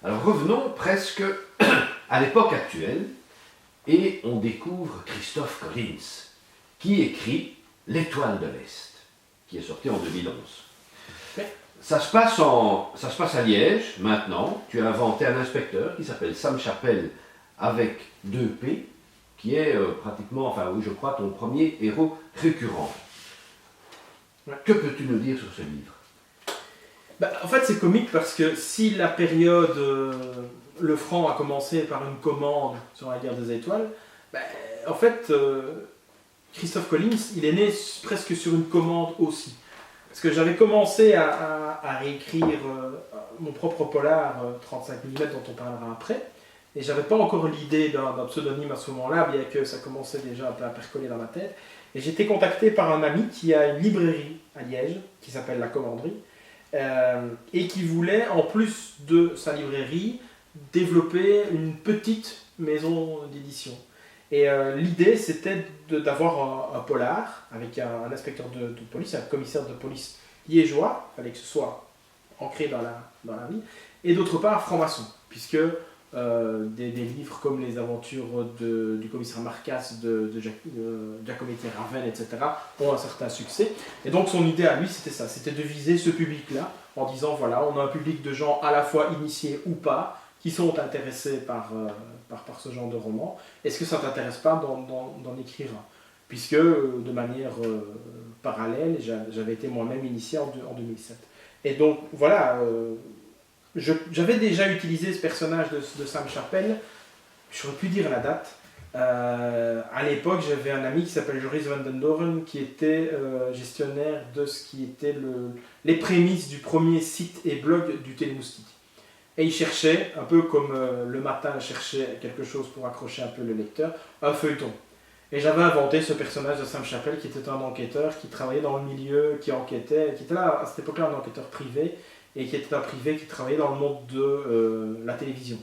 Alors revenons presque à l'époque actuelle et on découvre Christophe Collins qui écrit L'Étoile de l'Est, qui est sorti en 2011. Ça se passe à Liège maintenant. Tu as inventé un inspecteur qui s'appelle Sam Chappell avec 2 P, qui est pratiquement, enfin oui, je crois, ton premier héros récurrent. Ouais. Que peux-tu nous dire sur ce livre? En fait, c'est comique parce que si la période Le Franc a commencé par une commande sur la guerre des étoiles, en fait, Christophe Collins, il est né presque sur une commande aussi. Parce que j'avais commencé à réécrire mon propre polar 35 mm dont on parlera après. Et j'avais pas encore l'idée d'un pseudonyme à ce moment-là, bien que ça commençait déjà un peu à percoler dans ma tête. Et j'ai été contacté par un ami qui a une librairie à Liège, qui s'appelle La Commanderie, et qui voulait, en plus de sa librairie, développer une petite maison d'édition. Et l'idée, c'était d'avoir un polar avec un inspecteur de police, un commissaire de police liégeois, il fallait que ce soit ancré dans la vie, et d'autre part franc-maçon, puisque des livres comme les aventures du commissaire Marcasse, de Giacometti Ravel, etc., ont un certain succès. Et donc son idée à lui, c'était ça, c'était de viser ce public-là, en disant, voilà, on a un public de gens à la fois initiés ou pas, qui sont intéressés par ce genre de roman. Est-ce que ça ne t'intéresse pas d'en écrire un? Puisque, de manière parallèle, j'avais été moi-même initié en 2007. Et donc, voilà, j'avais déjà utilisé ce personnage de Sam Chappell, j'aurais pu dire la date. À l'époque, j'avais un ami qui s'appelle Joris van den Doren, qui était gestionnaire de ce qui était les prémices du premier site et blog du Télémoustique. Et il cherchait, un peu comme Le Matin cherchait quelque chose pour accrocher un peu le lecteur, un feuilleton. Et j'avais inventé ce personnage de Sam Chappell qui était un enquêteur, qui travaillait dans le milieu, qui enquêtait, qui était là à cette époque-là un enquêteur privé, et qui était un privé qui travaillait dans le monde de la télévision.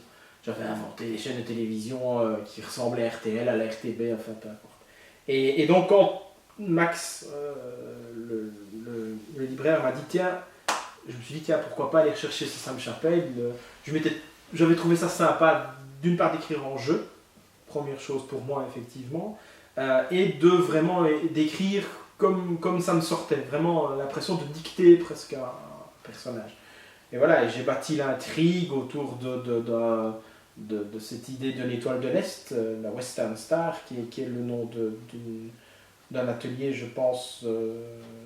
J'avais inventé des chaînes de télévision qui ressemblaient à RTL, à la RTB, enfin peu importe. Et donc quand Max, le libraire, m'a dit tiens, je me suis dit tiens, pourquoi pas aller rechercher ce Sam Chappell. J'avais trouvé ça sympa d'une part d'écrire en jeu, première chose pour moi effectivement, et de vraiment d'écrire comme ça me sortait, vraiment l'impression de dicter presque un personnage. Et voilà, et j'ai bâti l'intrigue autour de cette idée de l'Étoile de l'Est, la Western Star, qui est le nom d'un atelier, je pense,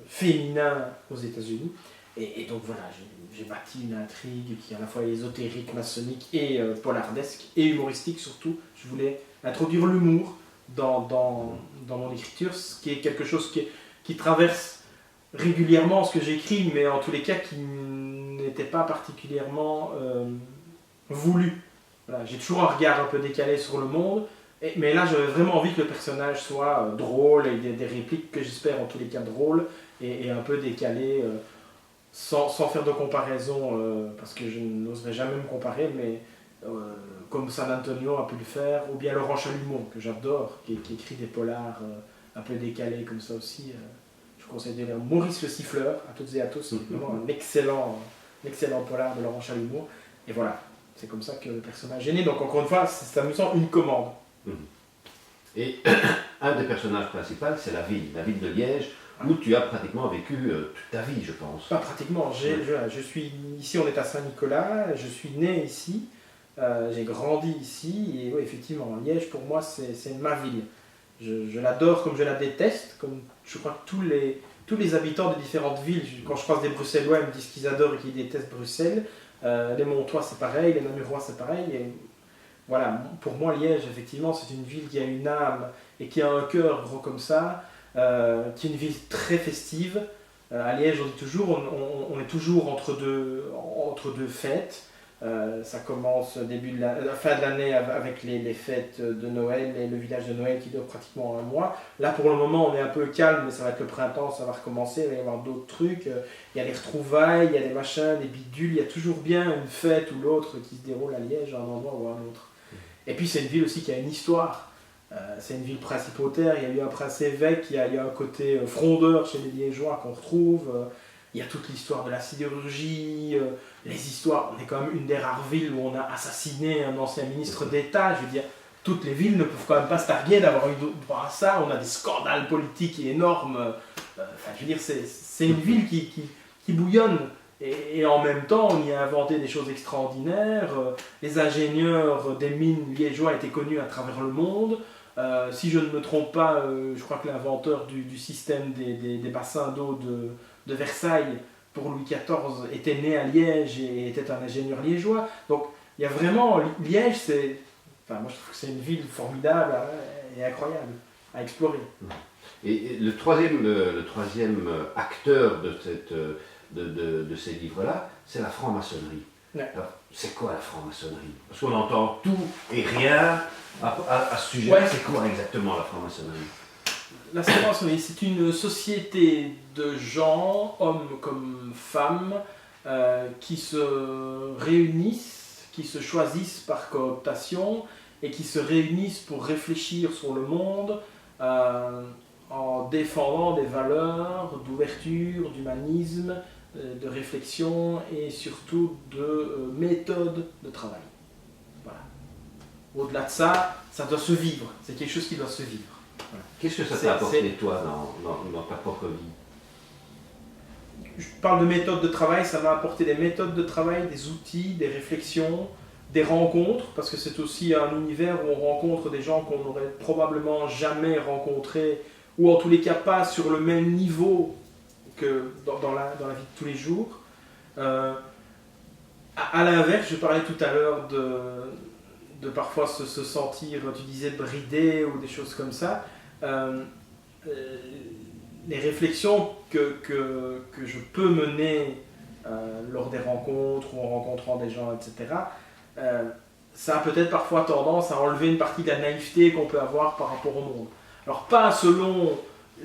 féminin aux États-Unis. Et donc voilà, j'ai bâti une intrigue qui est à la fois ésotérique, maçonnique et polaardesque, et humoristique surtout. Je voulais introduire l'humour dans mon écriture, ce qui est quelque chose qui traverse régulièrement ce que j'écris, mais en tous les cas qui n'était pas particulièrement voulu. Voilà, j'ai toujours un regard un peu décalé sur le monde, mais là j'avais vraiment envie que le personnage soit drôle, et des répliques que j'espère en tous les cas drôles, et un peu décalées, sans faire de comparaison, parce que je n'oserais jamais me comparer, mais comme San Antonio a pu le faire, ou bien Laurent Chalumeau, que j'adore, qui écrit des polars un peu décalés comme ça aussi. Je conseille de lire Maurice le Siffleur, à toutes et à tous, c'est vraiment un excellent polar de Laurent Chalumeau. Et voilà, c'est comme ça que le personnage est né. Donc encore une fois, c'est amusant, une commande. Et un des personnages principaux, c'est la ville de Liège, où tu as pratiquement vécu toute ta vie, je pense. Pas pratiquement, je suis ici, on est à Saint-Nicolas, je suis né ici, j'ai grandi ici, et oui, effectivement, Liège pour moi c'est ma ville. Je l'adore comme je la déteste, comme je crois que tous les habitants de différentes villes, quand je croise des Bruxellois, ils me disent qu'ils adorent et qu'ils détestent Bruxelles. Les Montois c'est pareil, les Namurois c'est pareil. Et voilà, pour moi Liège effectivement c'est une ville qui a une âme et qui a un cœur gros comme ça, qui est une ville très festive. À Liège on dit toujours, on est toujours entre deux fêtes. Ça commence fin de l'année avec les fêtes de Noël et le village de Noël qui dure pratiquement un mois. Là pour le moment on est un peu calme, mais ça va être le printemps, ça va recommencer, il va y avoir d'autres trucs. Il y a les retrouvailles, il y a des machins, des bidules, il y a toujours bien une fête ou l'autre qui se déroule à Liège à un endroit ou à un autre. Et puis c'est une ville aussi qui a une histoire. C'est une ville principautaire, il y a eu un prince évêque, il y a un côté frondeur chez les Liégeois qu'on retrouve. il y a toute l'histoire de la sidérurgie, les histoires, on est quand même une des rares villes où on a assassiné un ancien ministre d'État, je veux dire, toutes les villes ne peuvent quand même pas se targuer d'avoir eu droit à ça, on a des scandales politiques énormes, enfin, je veux dire, c'est une ville qui bouillonne. Et en même temps, on y a inventé des choses extraordinaires. Les ingénieurs des mines liégeois étaient connus à travers le monde. Si je ne me trompe pas, je crois que l'inventeur du système des bassins d'eau de Versailles pour Louis XIV était né à Liège et était un ingénieur liégeois. Donc il y a vraiment... Liège, moi je trouve que c'est une ville formidable et incroyable à explorer. Et le troisième acteur de ces livres-là, c'est la franc-maçonnerie. Ouais. Alors, c'est quoi la franc-maçonnerie? Parce qu'on entend tout et rien à ce sujet. Ouais. C'est quoi exactement la franc-maçonnerie? La franc-maçonnerie, c'est une société de gens, hommes comme femmes, qui se réunissent, qui se choisissent par cooptation et qui se réunissent pour réfléchir sur le monde en défendant des valeurs d'ouverture, d'humanisme, de réflexion et surtout de méthode de travail. Voilà. Au-delà de ça, ça doit se vivre. C'est quelque chose qui doit se vivre. Voilà. Qu'est-ce que ça t'a apporté, toi, dans ta propre vie? Je parle de méthode de travail, ça m'a apporté des méthodes de travail, des outils, des réflexions, des rencontres, parce que c'est aussi un univers où on rencontre des gens qu'on n'aurait probablement jamais rencontrés, ou en tous les cas pas sur le même niveau que dans la vie de tous les jours. À l'inverse, je parlais tout à l'heure de parfois se sentir, tu disais, bridé ou des choses comme ça. Les réflexions que je peux mener lors des rencontres ou en rencontrant des gens, etc., ça a peut-être parfois tendance à enlever une partie de la naïveté qu'on peut avoir par rapport au monde. Alors pas selon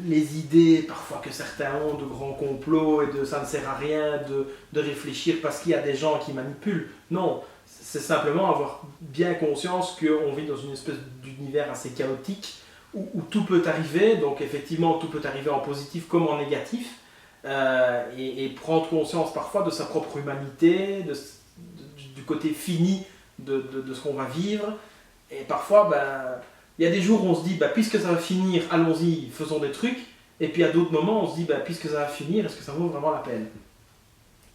les idées parfois que certains ont de grands complots et de ça ne sert à rien de réfléchir parce qu'il y a des gens qui manipulent. Non, c'est simplement avoir bien conscience qu'on vit dans une espèce d'univers assez chaotique où tout peut arriver, donc effectivement tout peut arriver en positif comme en négatif, et prendre conscience parfois de sa propre humanité, du côté fini de ce qu'on va vivre. Et parfois, il y a des jours où on se dit, puisque ça va finir, allons-y, faisons des trucs. Et puis à d'autres moments, on se dit, puisque ça va finir, est-ce que ça vaut vraiment la peine?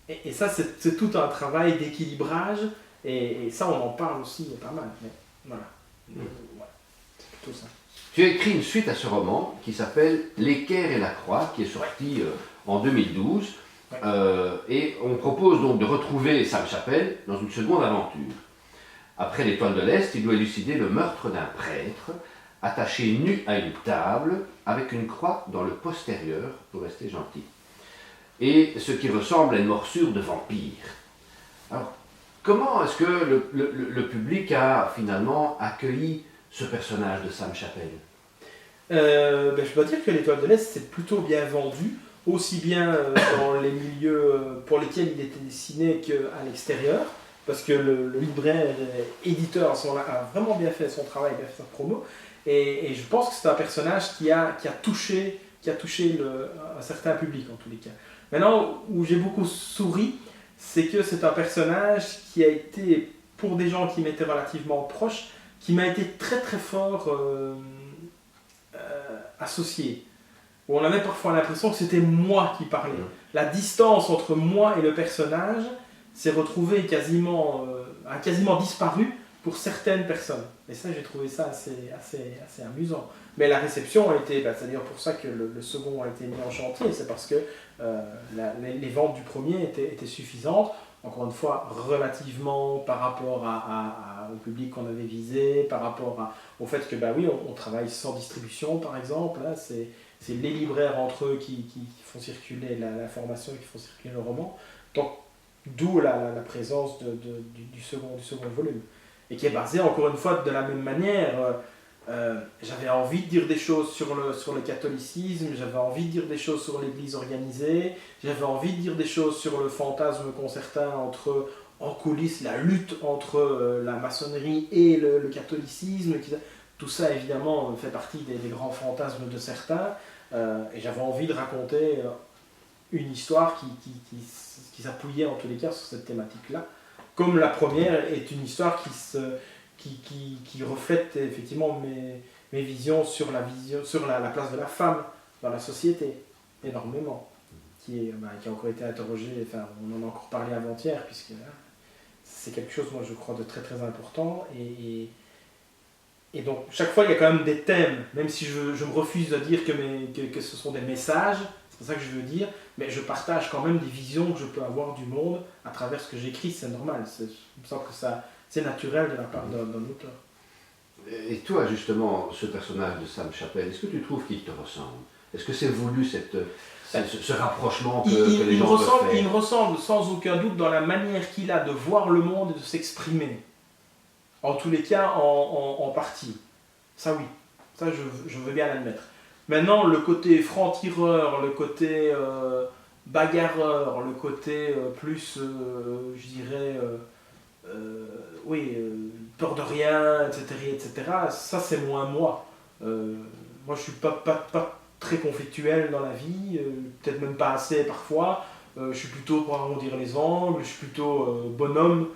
Et ça, c'est tout un travail d'équilibrage. Et ça, on en parle aussi pas mal. Mais voilà. Voilà. C'est plutôt ça. Tu as écrit une suite à ce roman qui s'appelle L'équerre et la croix, qui est sorti en 2012. Ouais. Et on propose donc de retrouver Sam Chappell dans une seconde aventure. Après l'Étoile de l'Est, il doit élucider le meurtre d'un prêtre, attaché nu à une table, avec une croix dans le postérieur, pour rester gentil. Et ce qui ressemble à une morsure de vampire. Alors, comment est-ce que le public a finalement accueilli ce personnage de Sam Chappell? Je dois dire que l'Étoile de l'Est, c'est plutôt bien vendu, aussi bien dans les milieux pour lesquels il était dessiné qu'à l'extérieur. Parce que le libraire éditeur a vraiment bien fait son travail, bien fait sa promo. Et je pense que c'est un personnage qui a touché un certain public en tous les cas. Maintenant, où j'ai beaucoup souri, c'est que c'est un personnage qui a été, pour des gens qui m'étaient relativement proches, qui m'a été très très fort associé. Où on avait parfois l'impression que c'était moi qui parlais. La distance entre moi et le personnage s'est retrouvée a quasiment disparu pour certaines personnes. Et ça, j'ai trouvé ça assez amusant. Mais la réception a été, c'est d'ailleurs pour ça que le second a été mis en chantier, c'est parce que les ventes du premier étaient suffisantes, encore une fois, relativement par rapport au public qu'on avait visé, par rapport au fait que, on travaille sans distribution, par exemple, là, c'est les libraires entre eux qui font circuler l'information, qui font circuler le roman. Donc, d'où la présence du second volume. Et qui est basé, encore une fois, de la même manière. J'avais envie de dire des choses sur le catholicisme, j'avais envie de dire des choses sur l'église organisée, j'avais envie de dire des choses sur le fantasme concertain en coulisses, la lutte entre la maçonnerie et le catholicisme. Tout ça, évidemment, fait partie des grands fantasmes de certains. Et j'avais envie de raconter une histoire qui s'appuyait en tous les cas sur cette thématique-là. Comme la première est une histoire qui reflète effectivement mes visions sur la place de la femme dans la société, énormément, qui a encore été interrogée, enfin on en a encore parlé avant-hier, puisque c'est quelque chose, moi je crois, de très très important, et donc chaque fois il y a quand même des thèmes, même si je me refuse de dire que ce sont des messages, c'est pas ça que je veux dire, mais je partage quand même des visions que je peux avoir du monde à travers ce que j'écris, c'est normal, je me sens que c'est naturel de la part d'un auteur. Et toi, justement, ce personnage de Sam Chappell, est-ce que tu trouves qu'il te ressemble? Est-ce que c'est voulu ce rapprochement que les gens peuvent faire? Il me ressemble sans aucun doute dans la manière qu'il a de voir le monde et de s'exprimer. En tous les cas, en partie. Ça oui, ça je veux bien l'admettre. Maintenant, le côté franc-tireur, le côté bagarreur, le côté plus, je dirais, peur de rien, etc., ça c'est moins moi. Moi je suis pas très conflictuel dans la vie, peut-être même pas assez parfois. Je suis plutôt pour arrondir les angles, je suis plutôt bonhomme.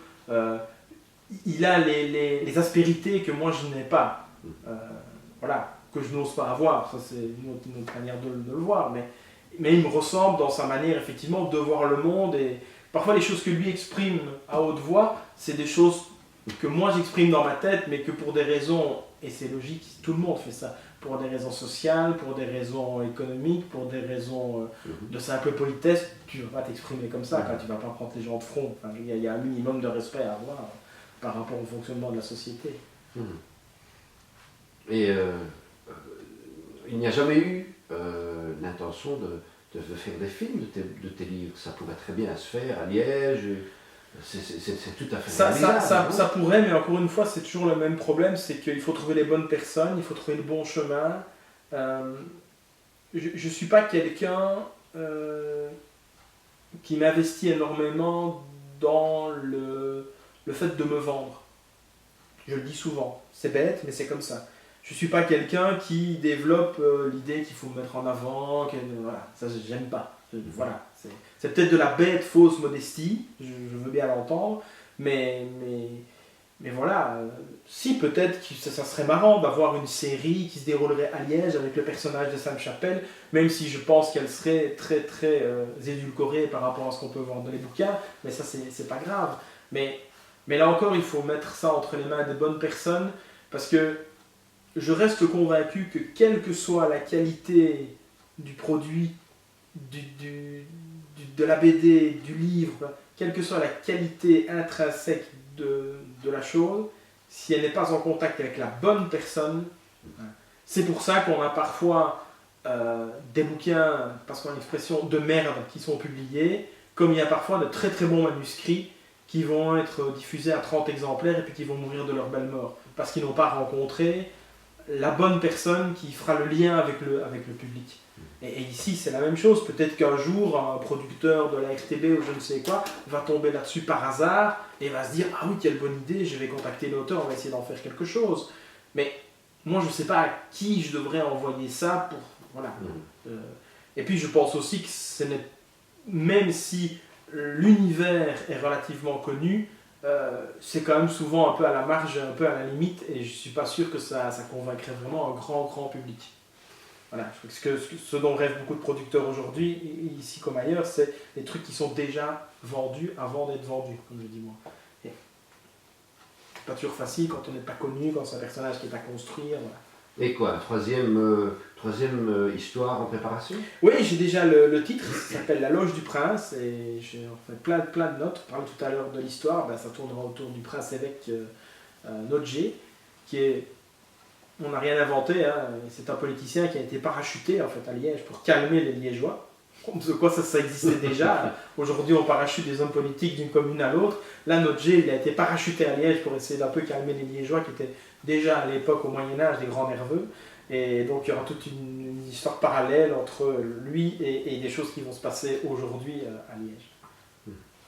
Il a les aspérités que moi je n'ai pas. Voilà, que je n'ose pas avoir, ça c'est une autre manière de le voir, mais il me ressemble dans sa manière effectivement de voir le monde, et parfois les choses que lui exprime à haute voix, c'est des choses que moi j'exprime dans ma tête, mais que pour des raisons, et c'est logique, tout le monde fait ça, pour des raisons sociales, pour des raisons économiques, pour des raisons de simple politesse, tu ne vas pas t'exprimer comme ça, tu ne vas pas prendre les gens de front, enfin, il y a un minimum de respect à avoir par rapport au fonctionnement de la société. Et il n'y a jamais eu l'intention de faire des films de tes livres. Ça pourrait très bien se faire à Liège. C'est tout à fait réalisable. Ça pourrait, mais encore une fois, c'est toujours le même problème, c'est qu'il faut trouver les bonnes personnes, il faut trouver le bon chemin. Je ne suis pas quelqu'un qui m'investit énormément dans le fait de me vendre. Je le dis souvent, c'est bête, mais c'est comme ça. Je ne suis pas quelqu'un qui développe l'idée qu'il faut me mettre en avant, voilà, ça j'aime pas. Voilà, c'est peut-être de la bête fausse modestie, je veux bien l'entendre, mais voilà, si peut-être que ça serait marrant d'avoir une série qui se déroulerait à Liège avec le personnage de Sam Chappell, même si je pense qu'elle serait très très édulcorée par rapport à ce qu'on peut voir dans les bouquins, mais ça c'est pas grave. Mais là encore, il faut mettre ça entre les mains des bonnes personnes, parce que je reste convaincu que quelle que soit la qualité du produit, de la BD, du livre, quelle que soit la qualité intrinsèque de la chose, si elle n'est pas en contact avec la bonne personne, c'est pour ça qu'on a parfois des bouquins, parce qu'on a l'expression de merde, qui sont publiés, comme il y a parfois de très très bons manuscrits qui vont être diffusés à 30 exemplaires et puis qui vont mourir de leur belle mort, parce qu'ils n'ont pas rencontré la bonne personne qui fera le lien avec le public. Et ici, c'est la même chose. Peut-être qu'un jour, un producteur de la RTB ou je ne sais quoi va tomber là-dessus par hasard et va se dire « Ah oui, quelle bonne idée, je vais contacter l'auteur, on va essayer d'en faire quelque chose. » Mais moi, je ne sais pas à qui je devrais envoyer ça pour... Voilà. Et puis, je pense aussi que ce n'est... Même si l'univers est relativement connu, c'est quand même souvent un peu à la marge, un peu à la limite, et je ne suis pas sûr que ça convaincrait vraiment un grand public. Voilà, je crois que ce dont rêvent beaucoup de producteurs aujourd'hui, ici comme ailleurs, c'est les trucs qui sont déjà vendus avant d'être vendus, comme je dis moi. Et c'est pas toujours facile quand on n'est pas connu, quand c'est un personnage qui est à construire. Voilà. Et quoi, troisième histoire en préparation? Oui, j'ai déjà le titre, ça s'appelle La Loge du Prince, et j'ai fait plein de notes. On parlait tout à l'heure de l'histoire, ça tournera autour du prince-évêque Nodje, qui est... On n'a rien inventé, c'est un politicien qui a été parachuté en fait, à Liège pour calmer les Liégeois. De quoi ça existait déjà. Aujourd'hui, on parachute des hommes politiques d'une commune à l'autre. Là, Nodje, il a été parachuté à Liège pour essayer d'un peu calmer les Liégeois qui étaient déjà à l'époque, au Moyen-Âge, des grands nerveux. Et donc, il y aura toute une histoire parallèle entre lui et des choses qui vont se passer aujourd'hui à Liège.